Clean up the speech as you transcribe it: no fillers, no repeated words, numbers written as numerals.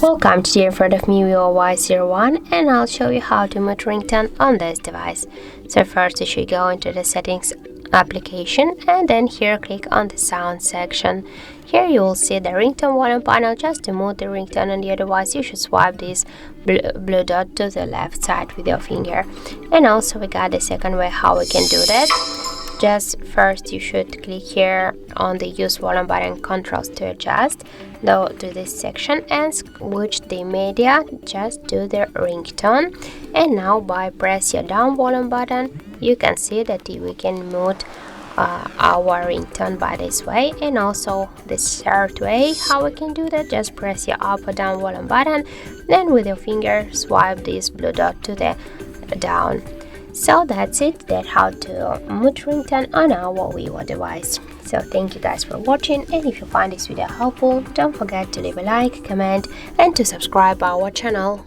Welcome, today in front of me Vivo Y01, and I'll show you how to mute ringtone on this device. So first you should go into the settings application and then here click on the sound section. Here you will see the ringtone volume panel. Just to mute the ringtone on your device, you should swipe this blue dot to the left side with your finger. And also we got the second way how we can do that. Just first you should click here on the use volume button controls to adjust to this section and switch the media just to the ringtone. And now by press your down volume button you can see that we can mute our ringtone by this way. And also this third way how we can do that, just press your up or down volume button, then with your finger swipe this blue dot to the down. So that's it, that's how to mute ringtone on our Vivo device. So thank you guys for watching, and if you find this video helpful, don't forget to leave a like, comment and to subscribe our channel.